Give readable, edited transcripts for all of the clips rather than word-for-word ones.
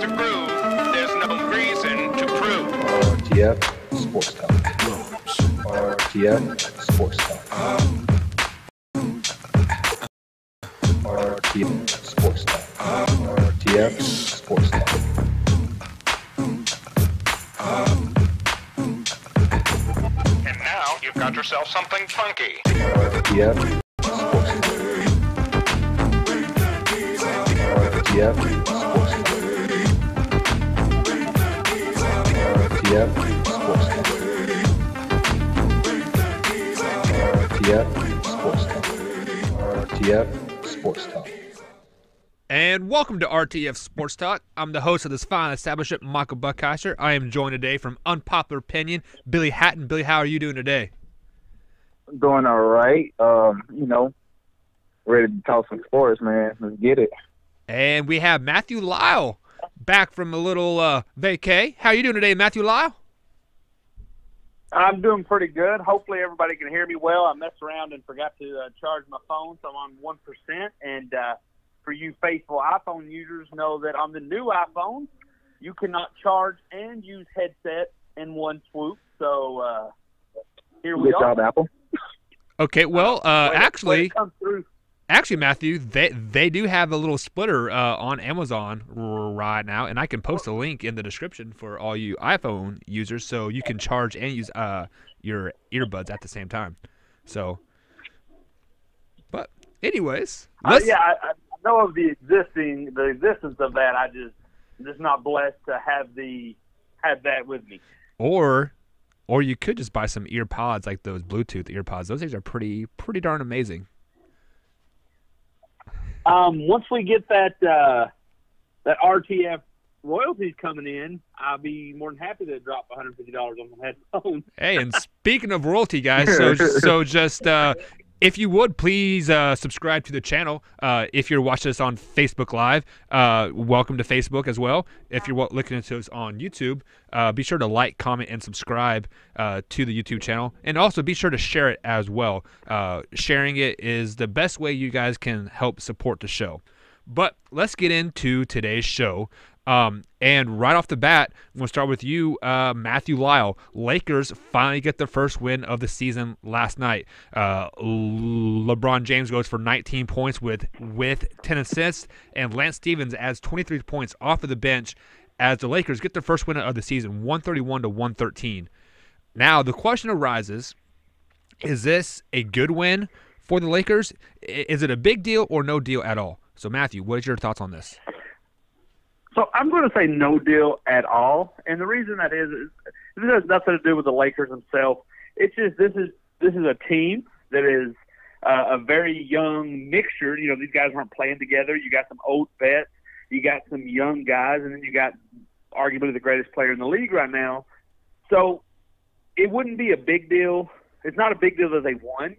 to groove, there's no reason to prove. RTF Sports Talk. RTF Sports Talk. RTF Sports Talk. RTF Sports Talk. And now you've got yourself something funky. RTF Sports Talk. RTF Sports Talk. RTF Sports Talk. RTF Sports Talk. RTF Sports Talk. And welcome to RTF Sports Talk. I'm the host of this fine establishment, Michael Buckheiser. I am joined today from Unpopular Opinion, Billy Hatton. Billy, how are you doing today? Doing all right. Ready to talk some sports, man. Let's get it. And we have Matthew Lyle back from a little vacay. How are you doing today, Matthew Lyle? I'm doing pretty good. Hopefully everybody can hear me well. I messed around and forgot to charge my phone, so I'm on 1%. And for you faithful iPhone users, know that on the new iPhone, you cannot charge and use headset in one swoop. So here we Good are. job, Apple. Okay, well, actually, Come through. Matthew, they do have a little splitter on Amazon right now, and I can post a link in the description for all you iPhone users, so you can charge and use your earbuds at the same time. So, but anyways, I know of the existence of that. I just not blessed to have that with me. Or you could just buy some ear pods, like those Bluetooth ear pods. Those things are pretty darn amazing. Once we get that RTF royalties coming in, I'll be more than happy to drop $150 on my headphones. Hey, and speaking of royalty, guys, so just if you would please subscribe to the channel. If you're watching us on Facebook Live, welcome to Facebook as well. If you're looking at us on YouTube, be sure to like, comment, and subscribe to the YouTube channel. And also be sure to share it as well. Sharing it is the best way you guys can help support the show. But let's get into today's show. And right off the bat, we'll start with you, Matthew Lyle. Lakers finally get their first win of the season last night. LeBron James goes for 19 points with 10 assists, and Lance Stevens adds 23 points off of the bench as the Lakers get their first win of the season, 131-113. Now, the question arises, is this a good win for the Lakers? Is it a big deal or no deal at all? So, Matthew, what is your thoughts on this? So I'm going to say no deal at all, and the reason that is this has nothing to do with the Lakers themselves. It's just this is a team that is a very young mixture. You know, these guys aren't playing together. You got some old vets, you got some young guys, and then you got arguably the greatest player in the league right now. So it wouldn't be a big deal. It's not a big deal that they won,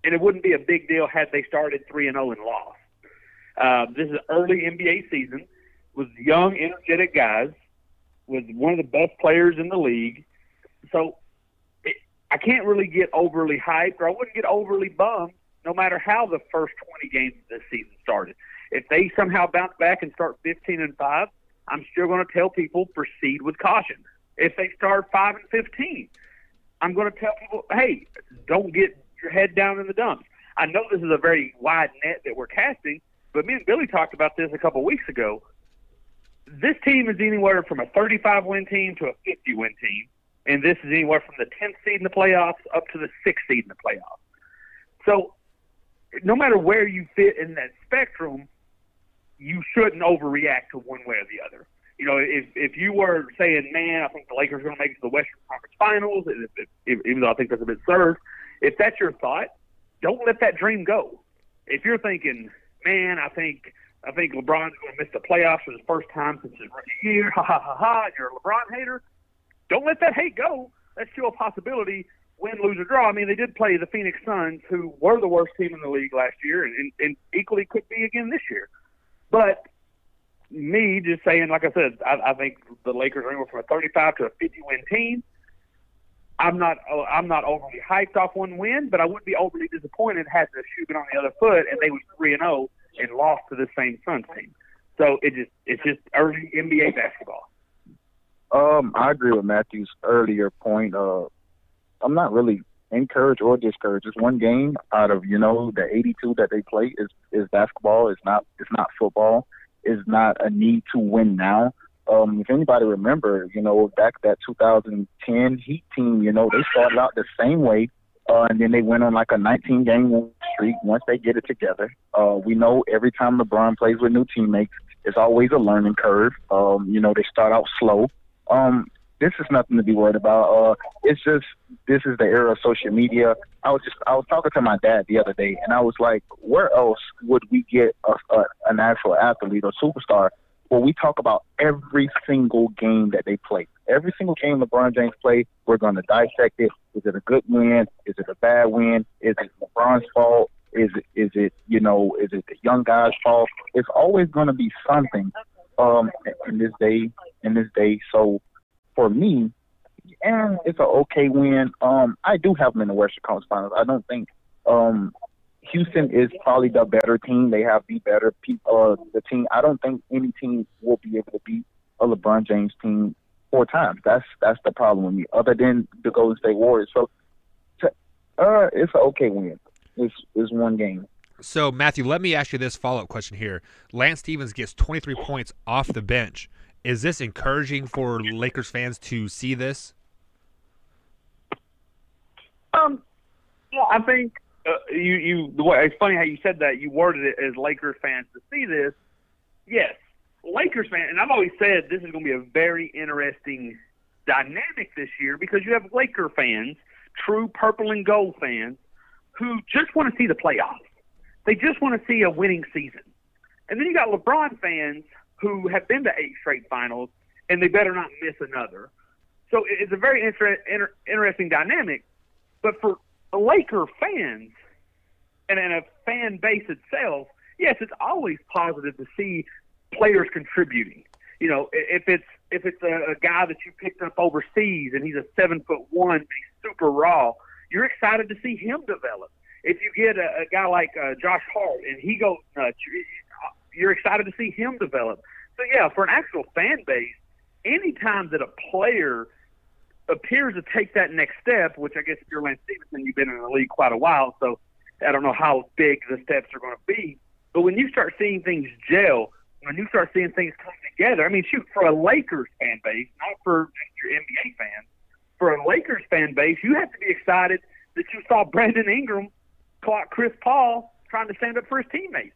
and it wouldn't be a big deal had they started 3-0 and lost. This is early NBA season. With young, energetic guys, with one of the best players in the league. So I can't really get overly hyped, or I wouldn't get overly bummed no matter how the first 20 games of this season started. If they somehow bounce back and start 15-5, I'm still going to tell people proceed with caution. If they start 5-15, I'm going to tell people, hey, don't get your head down in the dumps. I know this is a very wide net that we're casting, but me and Billy talked about this a couple weeks ago. This team is anywhere from a 35-win team to a 50-win team, and this is anywhere from the 10th seed in the playoffs up to the 6th seed in the playoffs. So no matter where you fit in that spectrum, you shouldn't overreact to one way or the other. You know, if you were saying, man, I think the Lakers are going to make it to the Western Conference Finals, even though I think that's a bit served, if that's your thought, don't let that dream go. If you're thinking, man, I think LeBron's going to miss the playoffs for the first time since his rookie year. Ha, ha, ha, ha. And you're a LeBron hater. Don't let that hate go. That's still a possibility, win, lose, or draw. I mean, they did play the Phoenix Suns, who were the worst team in the league last year and equally could be again this year. But me just saying, like I said, I think the Lakers are anywhere from a 35 to a 50-win team. I'm not overly hyped off one win, but I wouldn't be overly disappointed had the shoe been on the other foot and they was 3-0 and lost to the same Suns team. So it's just early NBA basketball. I agree with Matthew's earlier point. I'm not really encouraged or discouraged. It's one game out of the 82 that they play is basketball. It's not football. It's not a need to win now. If anybody remember, back that 2010 Heat team, they started out the same way, and then they went on like a 19-game streak once they get it together. We know every time LeBron plays with new teammates, it's always a learning curve. They start out slow. This is nothing to be worried about. It's just this is the era of social media. I was talking to my dad the other day, and I was like, where else would we get an actual athlete or superstar where we talk about every single game that they play? Every single game LeBron James plays, we're going to dissect it. Is it a good win? Is it a bad win? Is it LeBron's fault? Is it the young guy's fault? It's always going to be something in this day. So for me, it's an okay win. I do have them in the Western Conference Finals. I don't think Houston is probably the better team. They have the better the team. I don't think any team will be able to beat a LeBron James team 4 times. That's the problem with me, other than the Golden State Warriors. So it's an okay win. It's one game. So, Matthew, let me ask you this follow-up question here. Lance Stevens gets 23 points off the bench. Is this encouraging for Lakers fans to see this? Yeah, I think it's funny how you said that. You worded it as Lakers fans to see this. Yes, Lakers fans, and I've always said this is going to be a very interesting dynamic this year because you have Laker fans, true purple and gold fans, who just want to see the playoffs. They just want to see a winning season. And then you got LeBron fans who have been to 8 straight finals, and they better not miss another. So it's a very interesting dynamic. But for Laker fans and a fan base itself, yes, it's always positive to see players contributing. If it's a guy that you picked up overseas and he's a 7'1", and he's super raw, you're excited to see him develop. If you get a guy like Josh Hart and he goes nuts, you're excited to see him develop. So, yeah, for an actual fan base, any time that a player appears to take that next step, which I guess if you're Lance Stevenson, you've been in the league quite a while, so I don't know how big the steps are going to be. But when you start seeing things gel, when you start seeing things come together, I mean, shoot, for a Lakers fan base, not for just your NBA fans, for a Lakers fan base, you have to be excited that you saw Brandon Ingram clock Chris Paul trying to stand up for his teammates.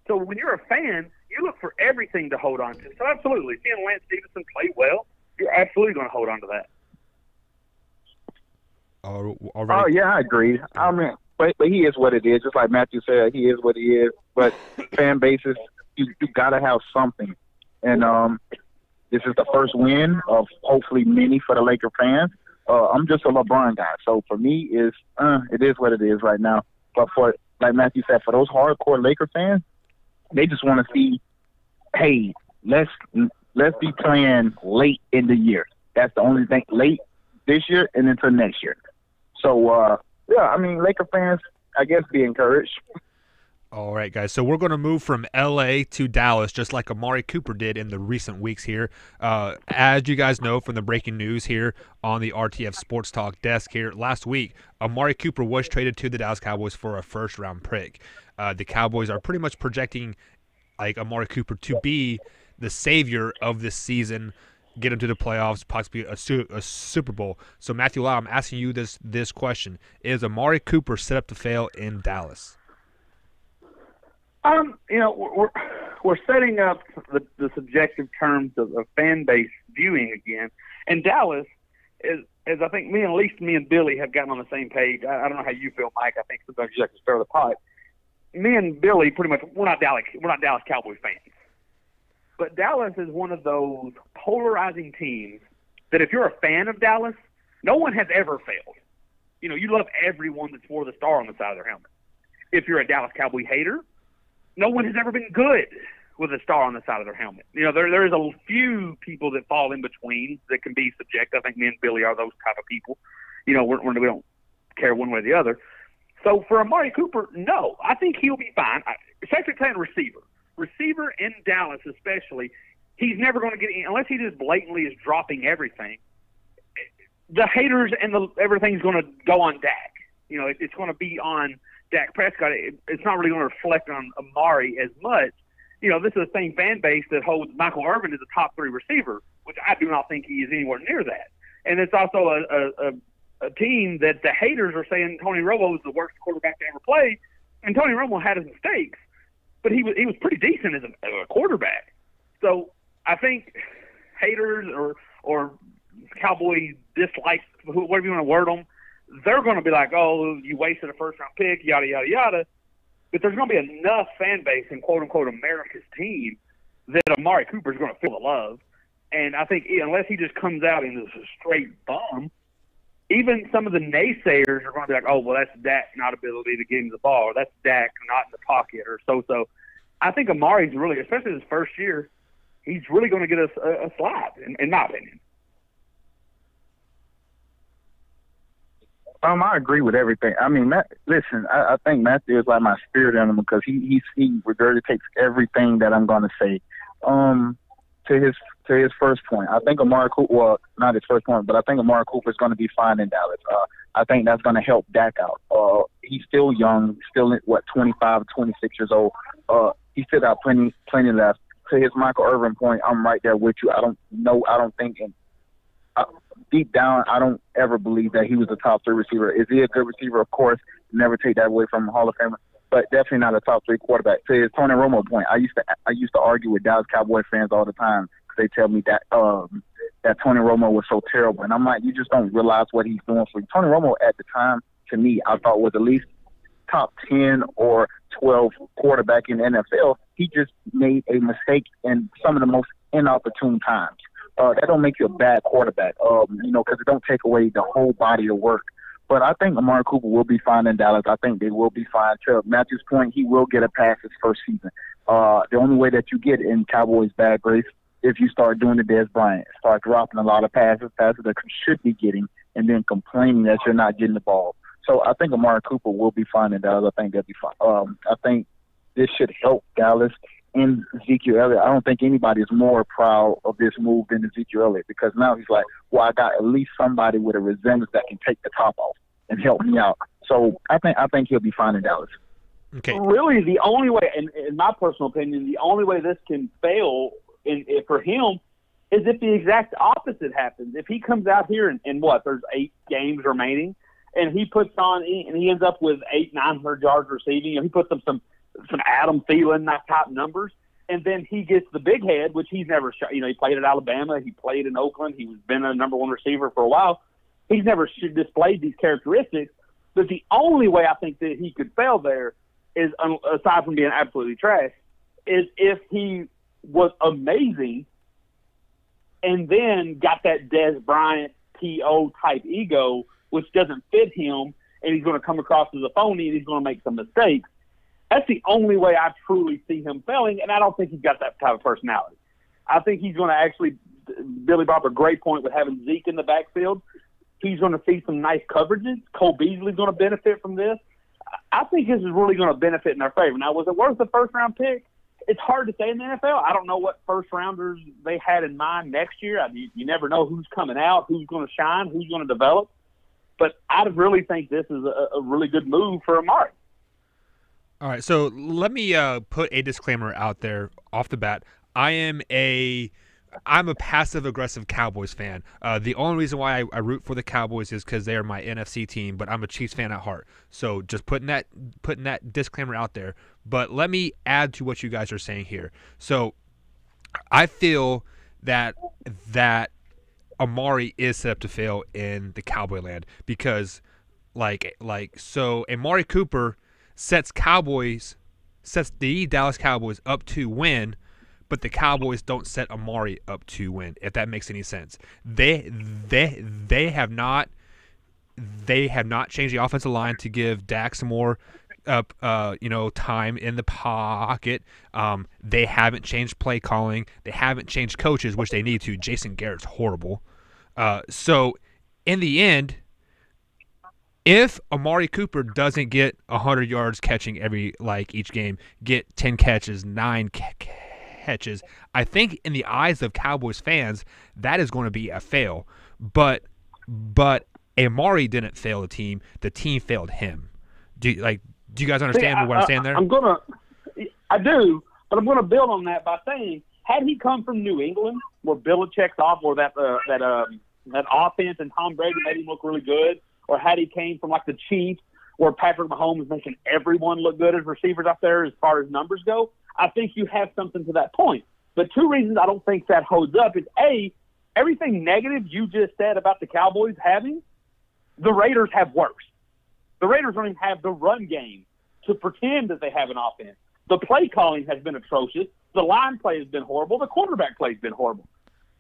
So when you're a fan, you look for everything to hold on to. So absolutely, seeing Lance Stevenson play well, you're absolutely going to hold on to that. Oh, yeah, I agree. I mean, but he is what it is. Just like Matthew said, he is what he is. But fan bases, you got to have something. And this is the first win of hopefully many for the Laker fans. I'm just a LeBron guy. So for me, it is what it is right now. But for, like Matthew said, for those hardcore Laker fans, they just want to see, hey, let's be playing late in the year. That's the only thing, late this year and into next year. So, yeah, I mean, Laker fans, I guess, be encouraged. All right, guys. So we're going to move from L.A. to Dallas, just like Amari Cooper did in the recent weeks here. As you guys know from the breaking news here on the RTF Sports Talk desk here, last week, Amari Cooper was traded to the Dallas Cowboys for a first-round pick. The Cowboys are pretty much projecting like Amari Cooper to be the savior of this season, get him to the playoffs, possibly a Super Bowl. So, Matthew Lau, I'm asking you this question. Is Amari Cooper set up to fail in Dallas? We're setting up the subjective terms of fan base viewing again. And Dallas, as I think at least me and Billy have gotten on the same page. I don't know how you feel, Mike. I think sometimes you have to stir the pot. Me and Billy, pretty much, we're not Dallas Cowboys fans. But Dallas is one of those polarizing teams that if you're a fan of Dallas, no one has ever failed. You love everyone that's wore the star on the side of their helmet. If you're a Dallas Cowboy hater, no one has ever been good with a star on the side of their helmet. There's a few people that fall in between that can be subjective. I think me and Billy are those type of people. We don't care one way or the other. So for Amari Cooper, no, I think he'll be fine, especially playing receiver. receiver in Dallas especially, he's never going to get – unless he just blatantly is dropping everything, the haters and everything's going to go on Dak. You know, it's going to be on Dak Prescott. It's not really going to reflect on Amari as much. You know, this is the same fan base that holds Michael Irvin as a top 3 receiver, which I do not think he is anywhere near that. And it's also a team that the haters are saying Tony Romo is the worst quarterback to ever play. And Tony Romo had his mistakes, but he was pretty decent as a quarterback. So I think haters or Cowboy dislikes, whatever you want to word them, they're going to be like, oh, you wasted a first-round pick, yada, yada, yada. But there's going to be enough fan base in quote-unquote America's team that Amari Cooper is going to feel the love. And I think unless he just comes out and is a straight bum, even some of the naysayers are going to be like, oh, well, that's Dak not ability to get him the ball, or that's Dak not in the pocket, or so. I think Amari's really, especially his first year, he's really going to get us a slide, in my opinion. I agree with everything. I mean, listen, I think Matthew is like my spirit animal because he regurgitates everything that I'm going to say. To his first point, I think Amari Cooper, well, not his first point, but I think Amari Cooper is going to be fine in Dallas. I think that's going to help Dak out. He's still young, still 25, 26 years old. He still got plenty left. To his Michael Irvin point, I'm right there with you. I don't think deep down, I don't ever believe that he was a top 3 receiver. Is he a good receiver? Of course, never take that away from Hall of Famer, but definitely not a top 3 quarterback. To his Tony Romo point, I used to argue with Dallas Cowboy fans all the time because they tell me that that Tony Romo was so terrible, and I'm like, you just don't realize what he's doing for you. Tony Romo at the time, to me, I thought was at least top 10 or 12 quarterback in the NFL. He just made a mistake in some of the most inopportune times. That don't make you a bad quarterback, because it don't take away the whole body of work. But I think Amari Cooper will be fine in Dallas. I think they will be fine. To Matthew's point, he will get a pass his first season. The only way that you get in Cowboys' bad grace if you start doing the Dez Bryant, start dropping a lot of passes that you should be getting, and then complaining that you're not getting the ball. So I think Amari Cooper will be fine in Dallas. I think they'll be fine. I think this should help Dallas and Ezekiel Elliott. I don't think anybody is more proud of this move than Ezekiel Elliott because now he's like, well, I got at least somebody with a resemblance that can take the top off and help me out. So I think he'll be fine in Dallas. Okay. Really, the only way, in my personal opinion, the only way this can fail for him is if the exact opposite happens. If he comes out here and there's 8 games remaining, and he puts on and he ends up with 800-900 yards receiving, and he puts up some Adam Thielen type numbers, and then he gets the big head, which he's never shot. You know, he played at Alabama, he played in Oakland, he's been a number 1 receiver for a while. He's never displayed these characteristics. But the only way I think that he could fail there is, aside from being absolutely trash, is if he was amazing and then got that Dez Bryant T.O. type ego, which doesn't fit him, and he's going to come across as a phony and he's going to make some mistakes. That's the only way I truly see him failing, and I don't think he's got that type of personality. I think he's going to actually – Billy brought up a great point with having Zeke in the backfield. He's going to see some nice coverages. Cole Beasley's going to benefit from this. I think this is really going to benefit in their favor. Now, was it worth the first-round pick? It's hard to say in the NFL. I don't know what first-rounders they had in mind next year. You never know who's coming out, who's going to shine, who's going to develop. But I really think this is a really good move for Amari. All right, so let me put a disclaimer out there off the bat. I'm a passive-aggressive Cowboys fan. The only reason why I root for the Cowboys is because they are my NFC team, but I'm a Chiefs fan at heart. So just putting that disclaimer out there. But let me add to what you guys are saying here. So I feel that Amari is set up to fail in the Cowboy land because, so Amari Cooper sets the Dallas Cowboys up to win, but the Cowboys don't set Amari up to win, if that makes any sense. They have not changed the offensive line to give Dak some more time in the pocket. They haven't changed play calling. They haven't changed coaches, which they need to. Jason Garrett's horrible. So in the end, if Amari Cooper doesn't get 100 yards catching each game, get 10 catches, 9 catches, I think in the eyes of Cowboys fans, that is going to be a fail. But Amari didn't fail the team. The team failed him. Do you guys understand what I'm saying there? I do, but I'm gonna build on that by saying, had he come from New England, where Belichick's off, or that offense and Tom Brady made him look really good, or had he came from like the Chiefs, where Patrick Mahomes is making everyone look good as receivers up there as far as numbers go, I think you have something to that point. But two reasons I don't think that holds up is A, everything negative you just said about the Cowboys having, the Raiders have worse. The Raiders don't even have the run game to pretend that they have an offense. The play calling has been atrocious. The line play has been horrible. The quarterback play has been horrible.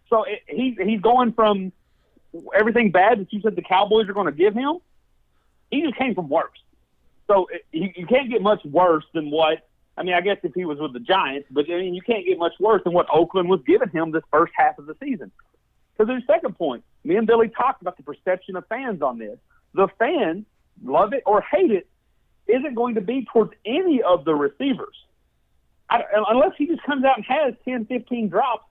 So he's going from everything bad that you said the Cowboys are going to give him, he just came from worse. So you can't get much worse than what – I mean, I guess if he was with the Giants, but I mean, you can't get much worse than what Oakland was giving him this first half of the season. Because there's a second point. Me and Billy talked about the perception of fans on this. The fans, love it or hate it, isn't going to be towards any of the receivers. Unless he just comes out and has 10, 15 drops,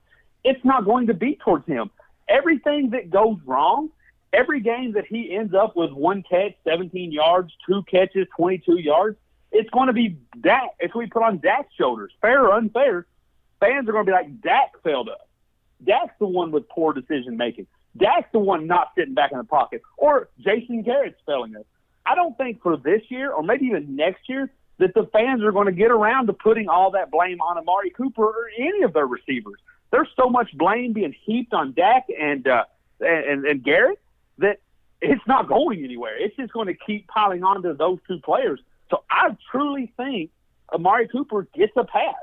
it's not going to be towards him. Everything that goes wrong, every game that he ends up with 1 catch, 17 yards, 2 catches, 22 yards, it's going to be Dak. It's going to be put on Dak's shoulders. Fair or unfair, fans are going to be like, Dak failed us. Dak's the one with poor decision-making. Dak's the one not sitting back in the pocket. Or Jason Garrett's failing us. I don't think for this year, or maybe even next year, that the fans are going to get around to putting all that blame on Amari Cooper or any of their receivers. There's so much blame being heaped on Dak and Garrett that it's not going anywhere. It's just going to keep piling on to those two players. So I truly think Amari Cooper gets a pass.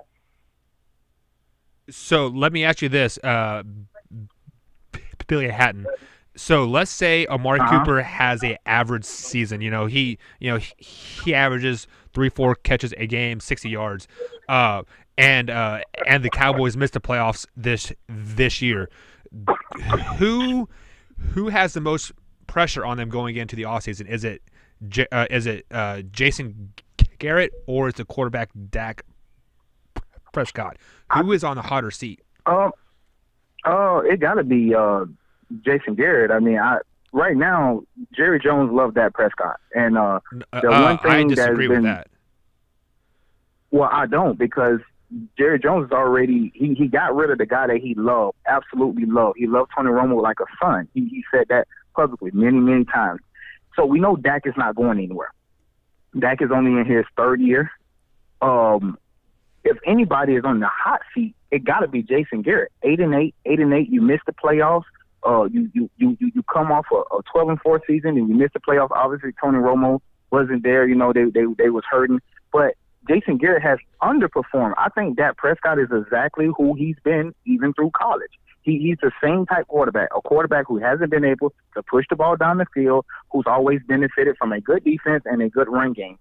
So let me ask you this, Billy Hatton. So let's say Amari Cooper has an average season. He averages 3-4 catches a game, 60 yards, and the Cowboys missed the playoffs this year. Who has the most pressure on them going into the offseason? Is it Jason Garrett, or is the quarterback Dak Prescott? Who is on the hotter seat? It got to be Jason Garrett. I mean, right now, Jerry Jones loved Dak Prescott, and the one thing I disagree with that. Well, I don't, because Jerry Jones is already he got rid of the guy that he loved, absolutely loved. He loved Tony Romo like a son. He said that publicly many, many times. So we know Dak is not going anywhere. Dak is only in his third year. If anybody is on the hot seat, it got to be Jason Garrett. 8-8. You missed the playoffs. You come off a 12-4 season and you missed the playoffs. Obviously, Tony Romo wasn't there. They was hurting, but Jason Garrett has underperformed. I think Dak Prescott is exactly who he's been even through college. He's the same type quarterback, a quarterback who hasn't been able to push the ball down the field, who's always benefited from a good defense and a good run game.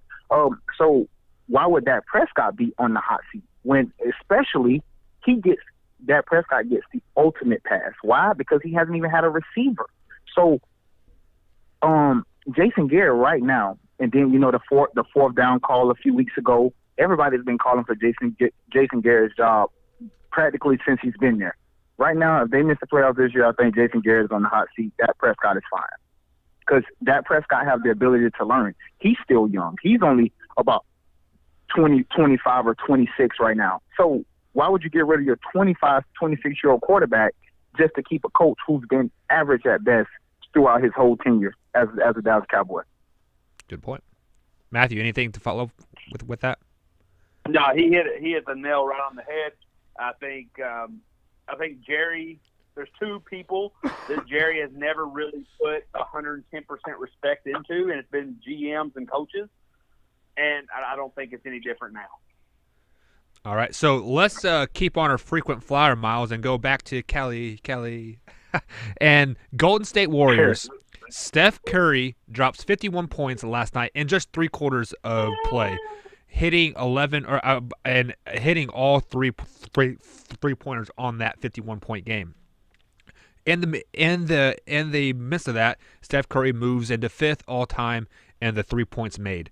So why would Dak Prescott be on the hot seat when, especially, Dak Prescott gets the ultimate pass? Why? Because he hasn't even had a receiver. So, Jason Garrett right now, and then the fourth down call a few weeks ago, everybody's been calling for Jason Garrett's job practically since he's been there. Right now, if they miss the playoffs this year, I think Jason Garrett is on the hot seat. Dak Prescott is fine, because Dak Prescott have the ability to learn. He's still young. He's only about 20, 25, or 26 right now. So why would you get rid of your 25, 26-year-old quarterback just to keep a coach who's been average at best throughout his whole tenure as a Dallas Cowboy? Good point. Matthew, anything to follow with that? No, he hit the nail right on the head. I think Jerry, there's two people that Jerry has never really put 110% respect into, and it's been GMs and coaches, and I don't think it's any different now. All right, so let's keep on our frequent flyer miles and go back to Kelly, and Golden State Warriors. Steph Curry drops 51 points last night in just 3 quarters of play, hitting 11 and hitting all three pointers on that 51-point game. In the midst of that, Steph Curry moves into 5th all time and the 3 points made.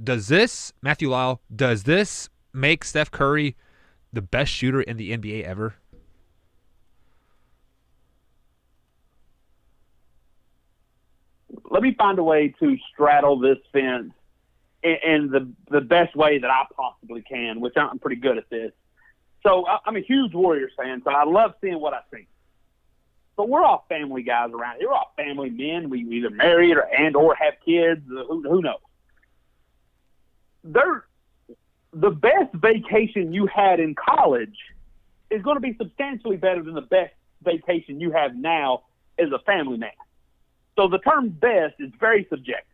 Does this, Matthew Lyle, does this make Steph Curry the best shooter in the NBA ever? Let me find a way to straddle this fence in the best way that I possibly can, which I'm pretty good at this. So I'm a huge Warriors fan, so I love seeing what I see. But we're all family guys around here. We're all family men. We either married or have kids. Who knows? The best vacation you had in college is going to be substantially better than the best vacation you have now as a family man. So the term best is very subjective.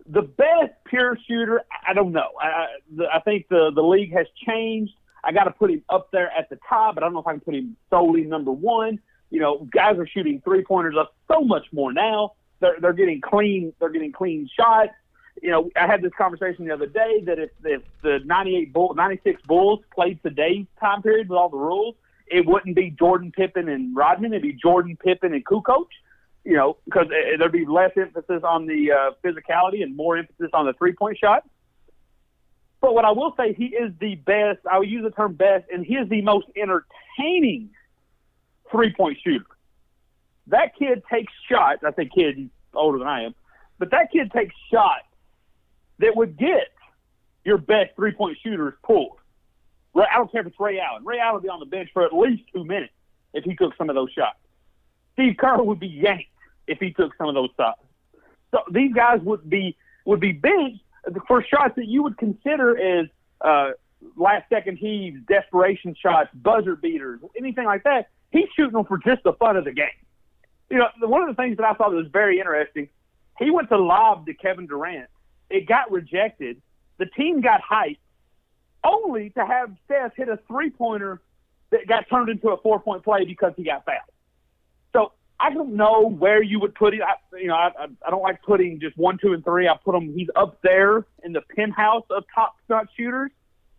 The best pure shooter, I don't know. I think the league has changed. I got to put him up there at the top, but I don't know if I can put him solely number one. You know, guys are shooting 3-pointers up so much more now. They're getting clean. They're getting clean shots. You know, I had this conversation the other day that if the 96 Bulls played today's time period with all the rules, it wouldn't be Jordan, Pippen, and Rodman. It'd be Jordan, Pippen, and Kukoc. You know, because there'd be less emphasis on the physicality and more emphasis on the 3-point shot. But what I will say, he is the best. I would use the term best, and he is the most entertaining 3-point shooter. That kid takes shots. I say kid, he's older than I am. But that kid takes shots that would get your best 3-point shooters pulled. I don't care if it's Ray Allen. Ray Allen would be on the bench for at least 2 minutes if he took some of those shots. Steve Kerr would be yanked if he took some of those shots. So these guys would be benched for shots that you would consider as last-second heaves, desperation shots, buzzer beaters, anything like that. He's shooting them for just the fun of the game. You know, one of the things that I thought was very interesting, he went to lob to Kevin Durant. It got rejected. The team got hyped, only to have Steph hit a 3-pointer that got turned into a 4-point play because he got fouled. So I don't know where you would put it. I don't like putting just 1, 2, and 3. I put him. He's up there in the penthouse of top-notch shooters.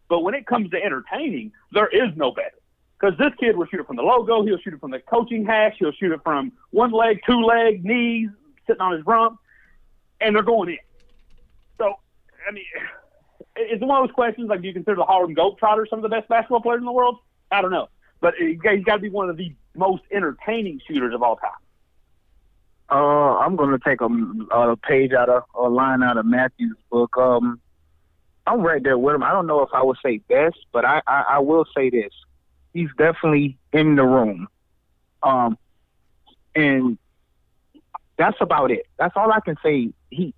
But when it comes to entertaining, there is no better. Because this kid will shoot it from the logo. He'll shoot it from the coaching hash. He'll shoot it from one leg, 2 leg, knees, sitting on his rump, and they're going in. So, I mean, it's one of those questions, like, do you consider the Harlem Globetrotters some of the best basketball players in the world? I don't know. But he's got to be one of the most entertaining shooters of all time. I'm going to take a line out of Matthew's book. I'm right there with him. I don't know if I would say best, but I will say this. He's definitely in the room. And that's about it. That's all I can say. He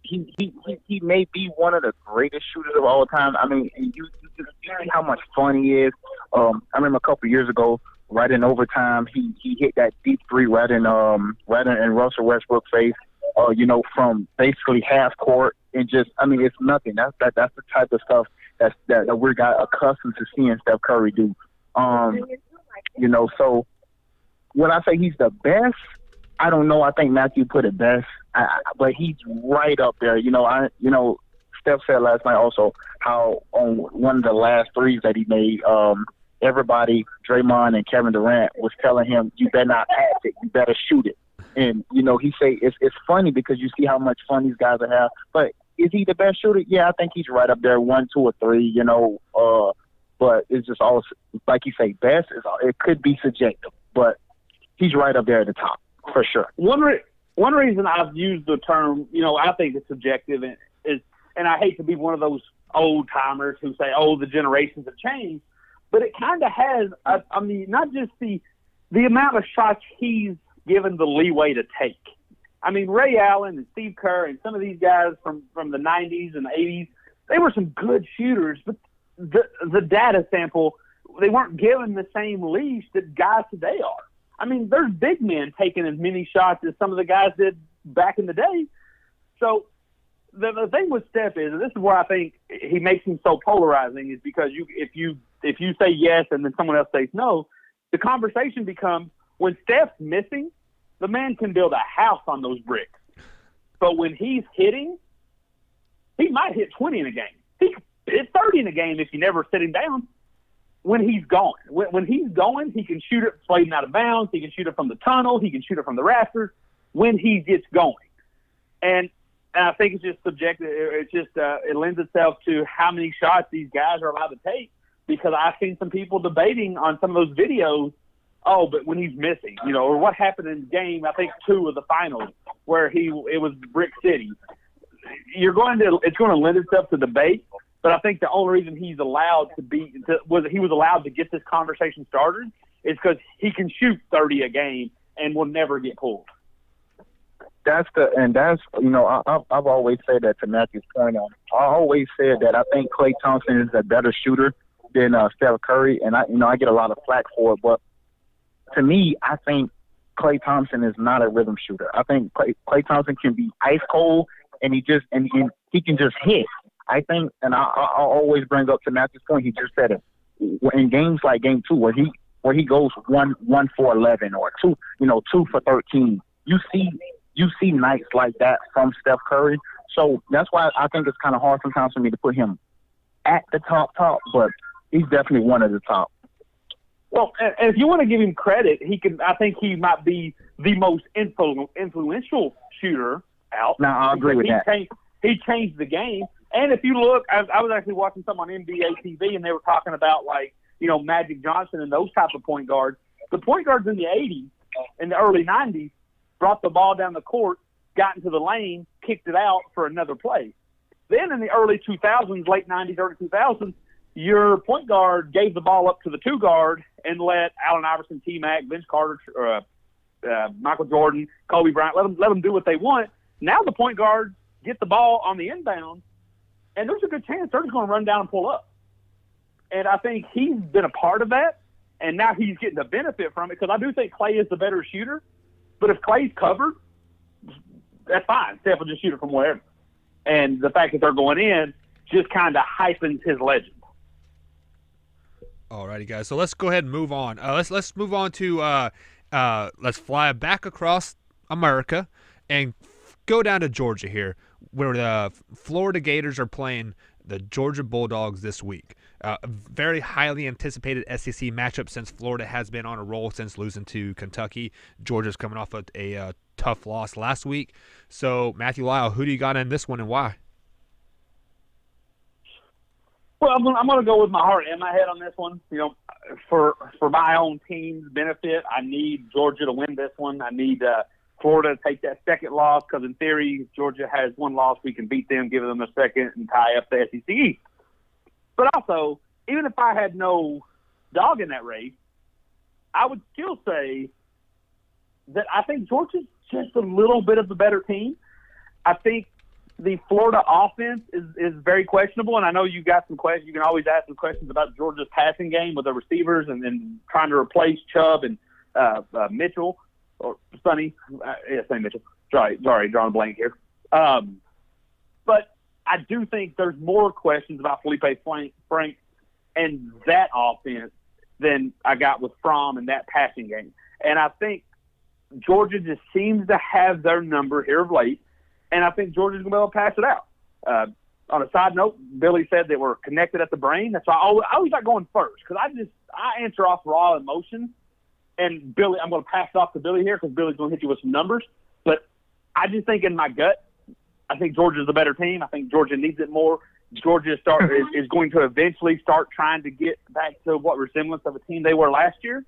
may be one of the greatest shooters of all time. I mean, you see how much fun he is. I remember a couple years ago, right in overtime, he hit that deep 3 right in Russell Westbrook's face. From basically half court, and just, I mean, it's nothing. That's the type of stuff that we got accustomed to seeing Steph Curry do. So when I say he's the best, I don't know. I think Matthew put it best, but he's right up there. Steph said last night also how on one of the last threes that he made, everybody, Draymond and Kevin Durant, was telling him, you better not pass it, you better shoot it. And, he say it's funny because you see how much fun these guys have. But is he the best shooter? Yeah, I think he's right up there, 1, 2, or 3, but it's just all, like you say, best. It could be subjective, but he's right up there at the top, for sure. One reason I've used the term, I think it's subjective, and I hate to be one of those old-timers who say, the generations have changed, but it kind of has, not just the amount of shots he's given the leeway to take. I mean, Ray Allen and Steve Kerr and some of these guys from the 90s and the 80s, they were some good shooters, but the data sample, they weren't given the same leash that guys today are. I mean, there's big men taking as many shots as some of the guys did back in the day. So the thing with Steph is, and this is where I think he makes him so polarizing, is because if you say yes and then someone else says no, the conversation becomes, when Steph's missing, the man can build a house on those bricks. But when he's hitting, he might hit 20 in a game. He could hit 30 in a game if you never sit him down. when he's going. When he's going, he can shoot it sliding out of bounds. He can shoot it from the tunnel. He can shoot it from the rafters when he gets going. And I think it's just subjective. It's just it lends itself to how many shots these guys are allowed to take, because I've seen some people debating on some of those videos, oh, but when he's missing, you know, or what happened in game, I think 2 of the finals, where it was Brick City. It's going to lend itself to debate, but I think the only reason he's allowed he was allowed to get this conversation started is because he can shoot 30 a game and will never get pulled. I've always said that to Matthew's point on. I always said that I think Klay Thompson is a better shooter than Steph Curry, and I get a lot of flack for it. But to me, I think Klay Thompson is not a rhythm shooter. I think Klay Thompson can be ice cold, and he can just hit. I think, and I always bring up to Matthew's point. He just said it in games like Game 2, where he goes 1 for 11 or 2 for 13. You see nights like that from Steph Curry. So that's why I think it's kind of hard sometimes for me to put him at the top, but he's definitely one of the top. Well, and if you want to give him credit, I think he might be the most influential shooter out. Now, I agree with that. He changed the game. And if you look, I was actually watching some on NBA TV, and they were talking about, like, you know, Magic Johnson and those type of point guards. The point guards in the 80s and the early 90s brought the ball down the court, got into the lane, kicked it out for another play. Then in the early 2000s, late 90s, early 2000s, your point guard gave the ball up to the 2 guard and let Allen Iverson, T-Mac, Vince Carter, Michael Jordan, Kobe Bryant, let them do what they want. Now the point guards get the ball on the inbound, and there's a good chance they're just going to run down and pull up. And I think he's been a part of that, and now he's getting the benefit from it, because I do think Klay is the better shooter. But if Klay's covered, that's fine. Steph will just shoot it from wherever. And the fact that they're going in just kind of heightens his legend. All righty, guys. So let's go ahead and move on. Let's move on to let's fly back across America and go down to Georgia here, where the Florida Gators are playing the Georgia Bulldogs this week. A very highly anticipated SEC matchup, since Florida has been on a roll since losing to Kentucky. Georgia's coming off a tough loss last week. So, Matthew Lyle, who do you got in this one and why? Well, I'm going to go with my heart and my head on this one. You know, for my own team's benefit, I need Georgia to win this one. I need Florida to take that second loss, because in theory, Georgia has 1 loss. We can beat them, give them a second, and tie up the SEC East. But also, even if I had no dog in that race, I would still say that I think Georgia's just a little bit of a better team. I think the Florida offense is very questionable, and I know you got some questions. You can always ask some questions about Georgia's passing game with the receivers and trying to replace Chubb and Mitchell or Sonny. Sonny Mitchell. Sorry, drawing a blank here. But I do think there's more questions about Felipe Frank and that offense than I got with Fromm and that passing game. And I think Georgia just seems to have their number here of late, and I think Georgia's going to be able to pass it out. On a side note, Billy said that we're connected at the brain. That's why I always like going first, because I answer off raw emotion. And Billy, I'm going to pass it off to Billy here, because Billy's going to hit you with some numbers. But I just think in my gut, I think Georgia's a better team. I think Georgia needs it more. Georgia is going to eventually start trying to get back to what resemblance of a team they were last year.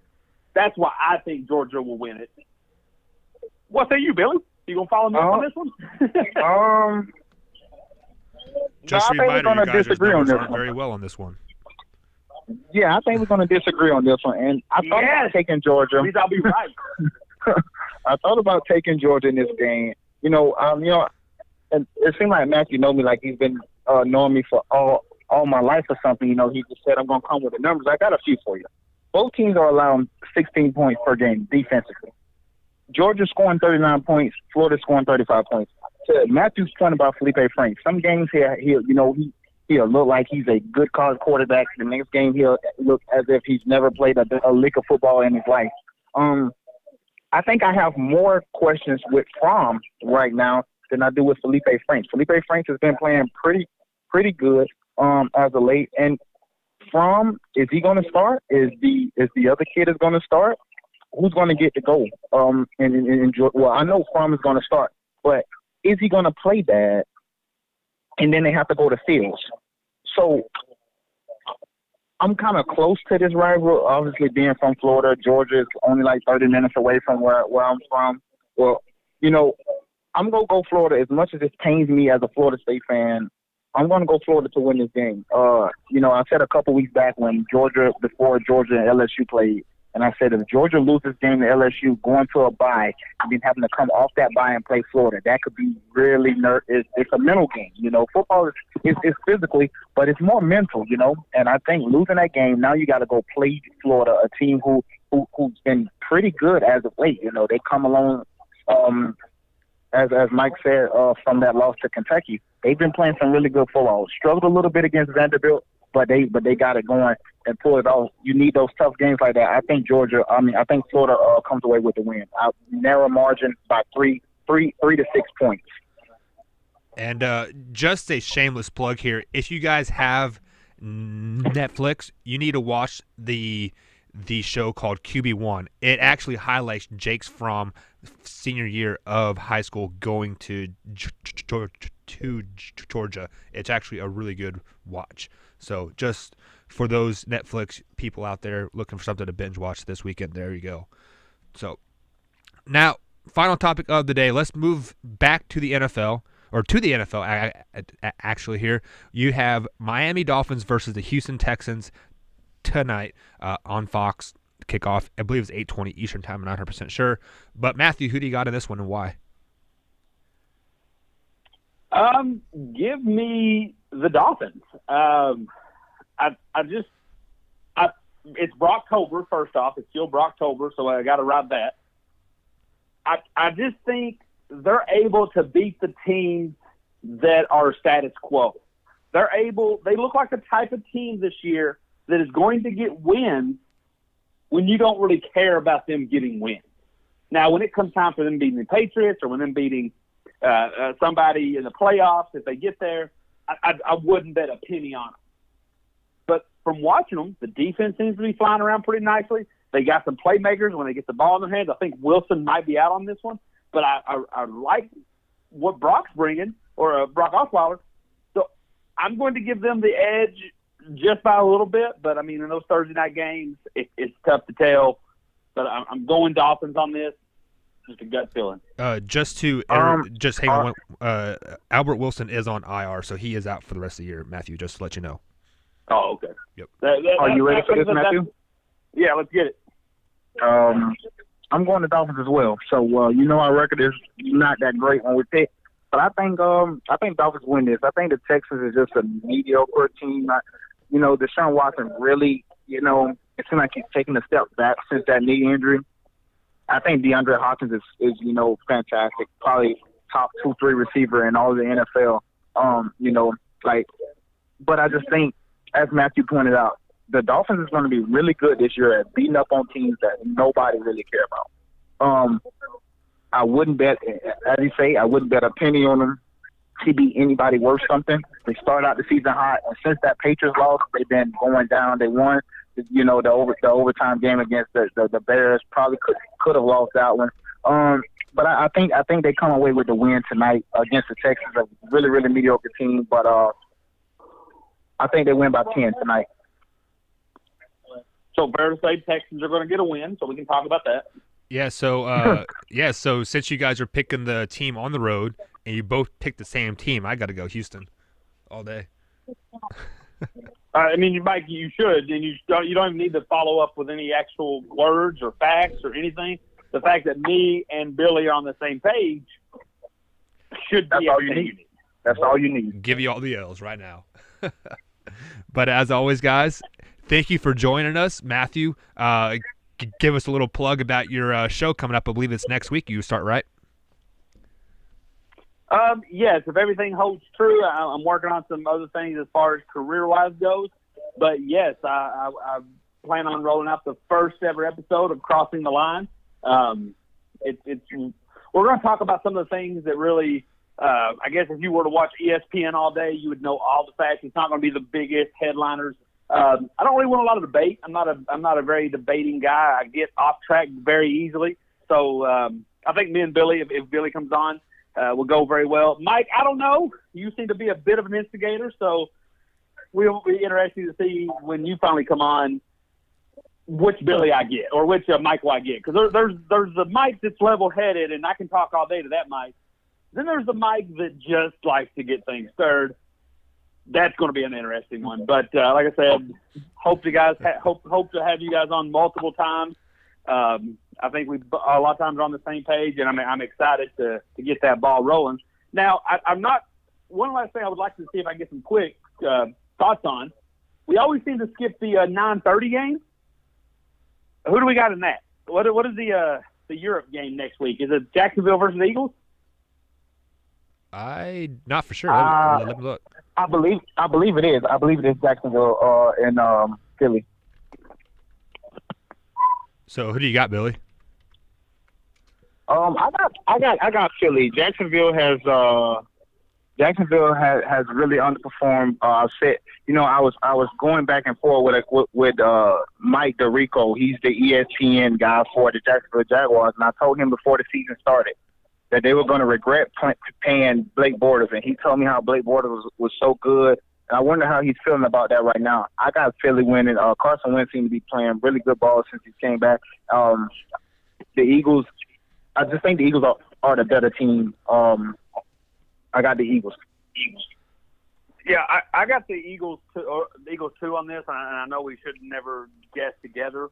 That's why I think Georgia will win it. What say you, Billy? You going to follow me up on this one? Just a I think we're reminder, going you to guys' disagree on numbers this aren't one. very well on this one. Yeah, I think we're going to disagree on this one. And I thought about taking Georgia. At least I'll be right. I thought about taking Georgia in this game. And it seemed like Matthew know me like he's been knowing me for all my life or something. You know, he just said, I'm going to come with the numbers. I got a few for you. Both teams are allowing 16 points per game defensively. Georgia scoring 39 points, Florida scoring 35 points. To Matthew's point about Felipe Frank, some games he'll look like he's a good college quarterback. The next game he'll look as if he's never played a lick of football in his life. I think I have more questions with Fromm right now than I do with Felipe Frank. Felipe Frank has been playing pretty good as of late, and Fromm, is he going to start? Is the other kid is going to start? Who's going to get the goal? Well, I know Fromm is going to start, but is he going to play bad? And then they have to go to Fields. So I'm kind of close to this rival. Obviously, being from Florida, Georgia is only like 30 minutes away from where I'm from. Well, you know, I'm going to go Florida. As much as it pains me as a Florida State fan, I'm going to go Florida to win this game. You know, I said a couple weeks back before Georgia and LSU played, and I said if Georgia loses game to LSU going to a bye and then having to come off that bye and play Florida, that could be really it's a mental game. You know, football is physically, but it's more mental, you know. And I think losing that game, now you got to go play Florida, a team who's been pretty good as of late. You know, they come along, as Mike said, from that loss to Kentucky. They've been playing some really good football. Struggled a little bit against Vanderbilt, but they got it going and pull it off. You need those tough games like that. I think Florida comes away with the win. Narrow margin by three to 6 points. And just a shameless plug here. If you guys have Netflix, you need to watch the show called QB1. It actually highlights Jake's Fromm senior year of high school going to Georgia. It's actually a really good watch. So just for those Netflix people out there looking for something to binge watch this weekend, there you go. So now, final topic of the day. Let's move back to the NFL, or to the NFL actually here. You have Miami Dolphins versus the Houston Texans tonight on Fox. Kickoff, I believe it's 8:20 Eastern time. I'm not 100% sure. But Matthew, who do you got in this one and why? Give me the Dolphins. It's Brocktober, first off. It's still Brocktober, so I got to ride that. I just think they're able to beat the teams that are status quo. They look like the type of team this year that is going to get wins when you don't really care about them getting wins. Now, when it comes time for them beating the Patriots or when them beating somebody in the playoffs, if they get there, I wouldn't bet a penny on them. But from watching them, the defense seems to be flying around pretty nicely. They got some playmakers when they get the ball in their hands. I think Wilson might be out on this one, but I like what Brock's bringing, or Brock Osweiler. So I'm going to give them the edge just by a little bit. But, I mean, in those Thursday night games, it's tough to tell. But I'm going Dolphins on this. Just a gut feeling. Just hang on. Albert Wilson is on IR, so he is out for the rest of the year, Matthew, just to let you know. Oh, okay. Yep. Are you ready for this, Matthew? Yeah, let's get it. I'm going to Dolphins as well. So, you know, our record is not that great when we pick. But I think Dolphins win this. I think the Texans is just a mediocre team. You know, Deshaun Watson really, you know, it seems like he's taking a step back since that knee injury. I think DeAndre Hopkins is you know, fantastic. Probably top 2-3 receiver in all of the NFL. You know, but I just think, as Matthew pointed out, the Dolphins is going to be really good this year at beating up on teams that nobody really care about. I wouldn't bet, as you say, I wouldn't bet a penny on them to beat anybody worth something. They started out the season hot, and since that Patriots loss, they've been going down. They won, you know, the overtime game against the Bears. Probably could have lost that one. But I think they come away with the win tonight against the Texans, a really, really mediocre team. But I think they win by 10 tonight. So fair to say Texans are going to get a win, so we can talk about that. Yeah, so since you guys are picking the team on the road and you both picked the same team, I got to go Houston all day. I mean, Mike, you should, and you don't even need to follow up with any actual words or facts or anything. The fact that me and Billy are on the same page should be all you need. That's all you need. Give you all the L's right now. But as always, guys, thank you for joining us. Matthew, give us a little plug about your show coming up. I believe it's next week. You start, right? Yes, if everything holds true, I'm working on some other things as far as career-wise goes. But, yes, I plan on rolling out the first ever episode of Crossing the Line. We're going to talk about some of the things that really I guess if you were to watch ESPN all day, you would know all the facts. It's not going to be the biggest headliners I don't really want a lot of debate. I'm not a very debating guy. I get off track very easily. So I think me and Billy, if Billy comes on, will go very well. Mike, I don't know. You seem to be a bit of an instigator, so we'll be interested to see when you finally come on which Billy I get or which Michael I get. Because there's the Mike that's level-headed, and I can talk all day to that Mike. Then there's the Mike that just likes to get things stirred. That's going to be an interesting one. But like I said, hope to have you guys on multiple times. I think we a lot of times are on the same page, and I'm excited to get that ball rolling. Now, I'm not. One last thing I would like to see if I can get some quick thoughts on. We always seem to skip the 9:30 game. Who do we got in that? What is the Europe game next week? Is it Jacksonville versus the Eagles? Not for sure. Let me look. I believe it is. I believe it is Jacksonville and Philly. So who do you got, Billy? I got Philly. Jacksonville has really underperformed. I was going back and forth with Mike DeRico. He's the ESPN guy for the Jacksonville Jaguars, and I told him before the season started that they were going to regret paying Blake Bortles, and he told me how Blake Bortles was so good. And I wonder how he's feeling about that right now. I got Philly winning. Carson Wentz seemed to be playing really good ball since he came back. The Eagles, I just think the Eagles are the better team. I got the Eagles. Yeah, I got the Eagles too on this, and I know we should never guess together,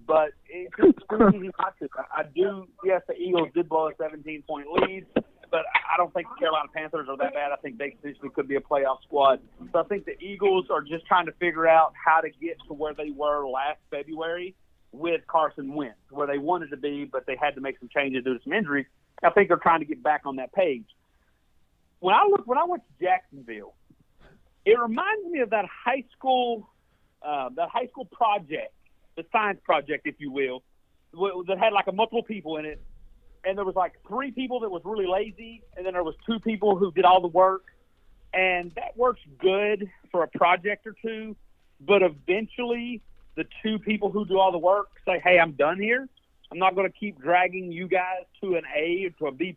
but it's just easy not to. I do. Yes, the Eagles did blow a 17-point lead, but I don't think the Carolina Panthers are that bad. I think they potentially could be a playoff squad. So I think the Eagles are just trying to figure out how to get to where they were last February with Carson Wentz, where they wanted to be, but they had to make some changes due to some injuries. I think they're trying to get back on that page. When I went to Jacksonville, it reminds me of that high school project, the science project, if you will, that had like multiple people in it. And there was like 3 people that was really lazy, and then there was 2 people who did all the work. And that works good for a project or two, but eventually the 2 people who do all the work say, hey, I'm done here. I'm not going to keep dragging you guys to an A or to a B+.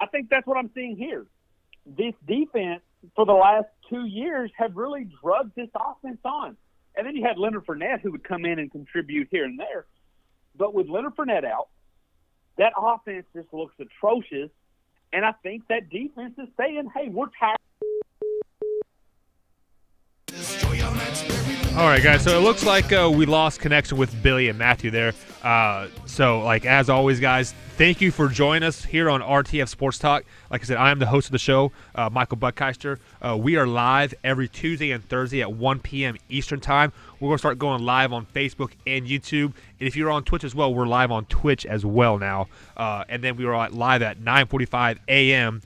I think that's what I'm seeing here. This defense for the last 2 years have really drugged this offense on. And then you had Leonard Fournette who would come in and contribute here and there. But with Leonard Fournette out, that offense just looks atrocious. And I think that defense is saying, hey, we're tired. All right, guys. So it looks like we lost connection with Billy and Matthew there. So, as always, guys, thank you for joining us here on RTF Sports Talk. Like I said, I am the host of the show, Michael Buckheister. We are live every Tuesday and Thursday at 1 p.m. Eastern Time. We're going to start going live on Facebook and YouTube. And if you're on Twitch as well, we're live on Twitch as well now. And then we are live at 9:45 a.m.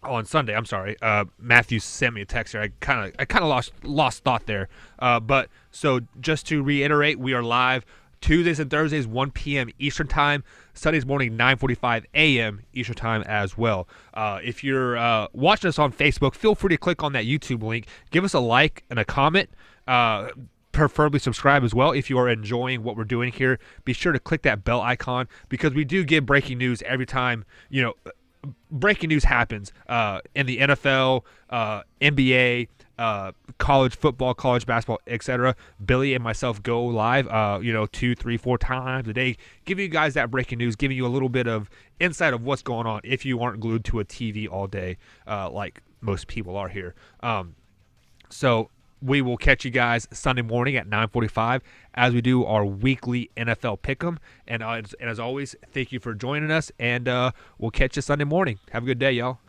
On Sunday. I'm sorry. Matthew sent me a text here. I kind of lost thought there. But so just to reiterate, we are live Tuesdays and Thursdays 1 p.m. Eastern Time. Sundays morning 9:45 a.m. Eastern Time as well. If you're watching us on Facebook, feel free to click on that YouTube link. Give us a like and a comment. Preferably subscribe as well. If you are enjoying what we're doing here, be sure to click that bell icon because we do give breaking news every time, breaking news happens in the NFL, NBA, college football, college basketball, etc. Billy and myself go live, 2, 3, 4 times a day, giving you guys that breaking news, giving you a little bit of insight of what's going on if you aren't glued to a TV all day like most people are here. So we will catch you guys Sunday morning at 9:45 as we do our weekly NFL Pick'em. And as always, thank you for joining us, and we'll catch you Sunday morning. Have a good day, y'all.